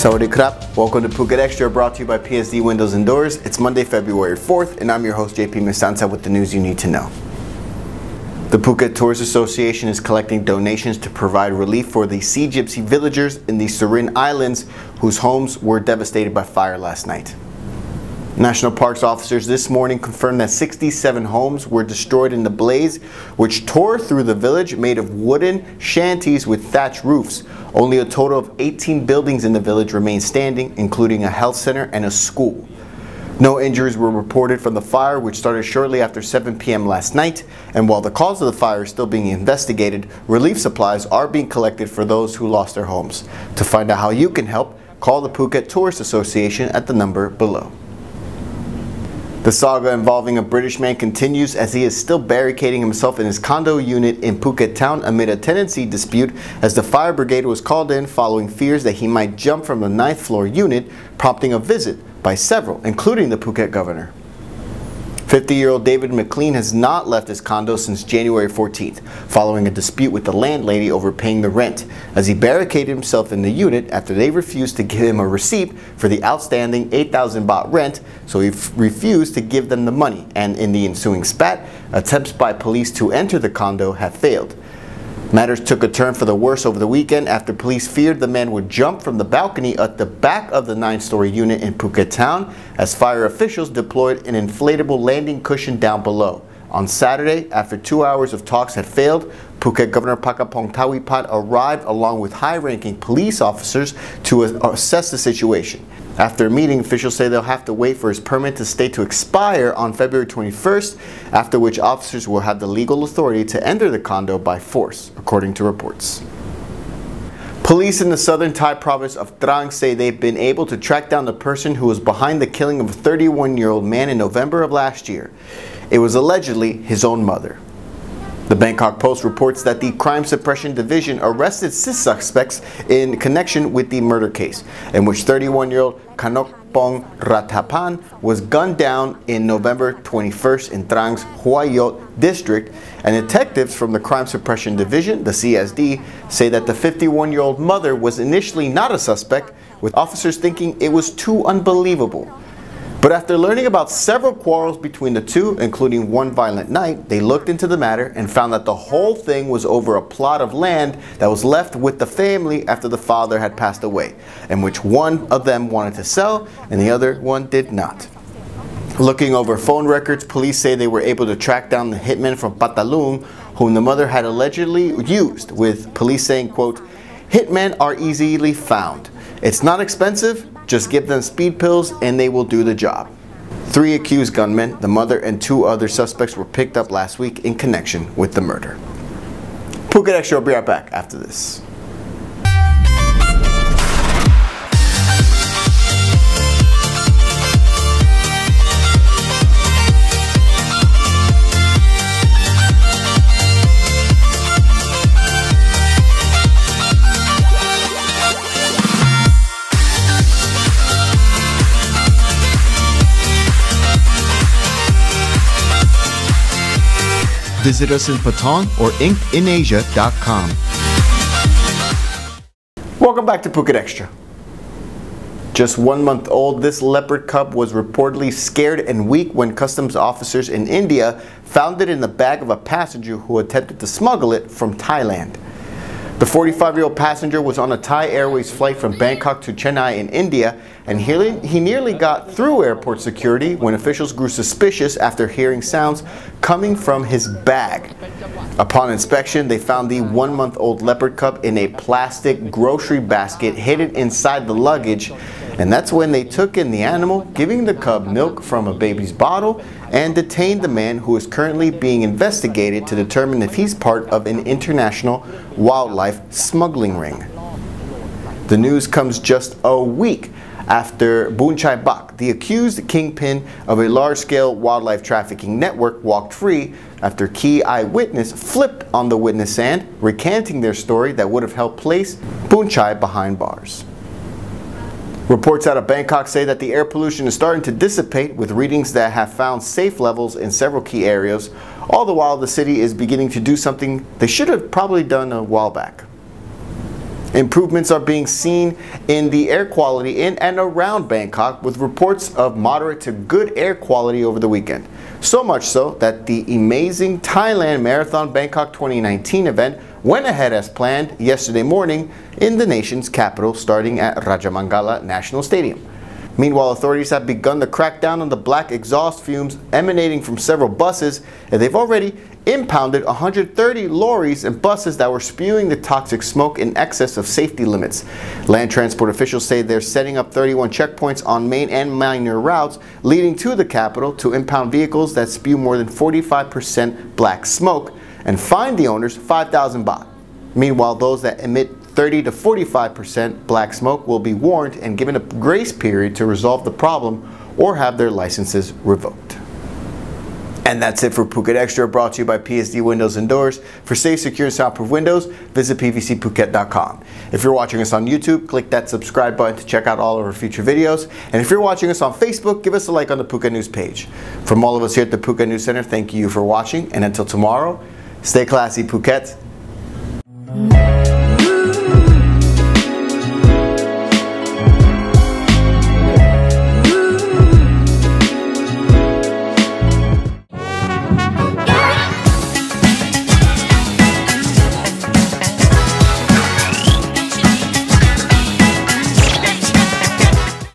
Sawadee krap. Welcome to Phuket Extra, brought to you by PSD Windows and Doors. It's Monday, February 4th, and I'm your host, JP Mestanza, with the news you need to know. The Phuket Tourist Association is collecting donations to provide relief for the Sea Gypsy villagers in the Surin Islands whose homes were devastated by fire last night. National Parks officers this morning confirmed that 67 homes were destroyed in the blaze, which tore through the village made of wooden shanties with thatched roofs. Only a total of 18 buildings in the village remain standing, including a health center and a school. No injuries were reported from the fire, which started shortly after 7 p.m. last night, and while the cause of the fire is still being investigated, relief supplies are being collected for those who lost their homes. To find out how you can help, call the Phuket Tourist Association at the number below. The saga involving a British man continues as he is still barricading himself in his condo unit in Phuket Town amid a tenancy dispute, as the fire brigade was called in following fears that he might jump from the 9th floor unit, prompting a visit by several, including the Phuket governor. 50-year-old David McLean has not left his condo since January 14th, following a dispute with the landlady over paying the rent, as he barricaded himself in the unit after they refused to give him a receipt for the outstanding 8,000 baht rent, so he refused to give them the money, and in the ensuing spat, attempts by police to enter the condo have failed. Matters took a turn for the worse over the weekend after police feared the man would jump from the balcony at the back of the 9-story unit in Phuket Town, as fire officials deployed an inflatable landing cushion down below. On Saturday, after 2 hours of talks had failed, Phuket Governor Pakapong Tawipat arrived along with high-ranking police officers to assess the situation. After a meeting, officials say they'll have to wait for his permit to stay to expire on February 21st, after which officers will have the legal authority to enter the condo by force, according to reports. Police in the southern Thai province of Trang say they've been able to track down the person who was behind the killing of a 31-year-old man in November of last year. It was allegedly his own mother. The Bangkok Post reports that the Crime Suppression Division arrested 6 suspects in connection with the murder case, in which 31-year-old Kanokpong Ratapan was gunned down in November 21st in Trang's Huayot district, and detectives from the Crime Suppression Division, the CSD, say that the 51-year-old mother was initially not a suspect, with officers thinking it was too unbelievable. But after learning about several quarrels between the two, including one violent night, they looked into the matter and found that the whole thing was over a plot of land that was left with the family after the father had passed away, in which one of them wanted to sell and the other one did not. Looking over phone records, police say they were able to track down the hitmen from Patalung, whom the mother had allegedly used, with police saying, quote, "Hitmen are easily found. It's not expensive. Just give them speed pills and they will do the job." 3 accused gunmen, the mother and 2 other suspects, were picked up last week in connection with the murder. Phuket Extra will be right back after this. Visit us in Patong or inkinasia.com. Welcome back to Phuket Extra. Just 1 month old, this leopard cub was reportedly scared and weak when customs officers in India found it in the bag of a passenger who attempted to smuggle it from Thailand. The 45-year-old passenger was on a Thai Airways flight from Bangkok to Chennai in India, and he nearly got through airport security when officials grew suspicious after hearing sounds coming from his bag. Upon inspection, they found the 1-month-old leopard cub in a plastic grocery basket hidden inside the luggage, and that's when they took in the animal, giving the cub milk from a baby's bottle, and detained the man, who is currently being investigated to determine if he's part of an international wildlife smuggling ring. The news comes just a week after Boonchai Bak, the accused kingpin of a large-scale wildlife trafficking network, walked free after key eyewitness flipped on the witness stand, recanting their story that would have helped place Boonchai behind bars. Reports out of Bangkok say that the air pollution is starting to dissipate, with readings that have found safe levels in several key areas. All the while, the city is beginning to do something they should have probably done a while back. Improvements are being seen in the air quality in and around Bangkok, with reports of moderate to good air quality over the weekend. So much so that the amazing Thailand Marathon Bangkok 2019 event went ahead as planned yesterday morning in the nation's capital, starting at Rajamangala National Stadium. Meanwhile, authorities have begun the crackdown on the black exhaust fumes emanating from several buses, and they've already impounded 130 lorries and buses that were spewing the toxic smoke in excess of safety limits. Land transport officials say they're setting up 31 checkpoints on main and minor routes leading to the capital to impound vehicles that spew more than 45% black smoke and fine the owners 5,000 baht. Meanwhile, those that emit 30 to 45% black smoke will be warned and given a grace period to resolve the problem or have their licenses revoked. And that's it for Phuket Extra, brought to you by PSD Windows and Doors. For safe, secure, and soundproof windows, visit pvcphuket.com. If you're watching us on YouTube, click that subscribe button to check out all of our future videos. And if you're watching us on Facebook, give us a like on the Phuket News page. From all of us here at the Phuket News Center, thank you for watching. And until tomorrow, stay classy, Phuket.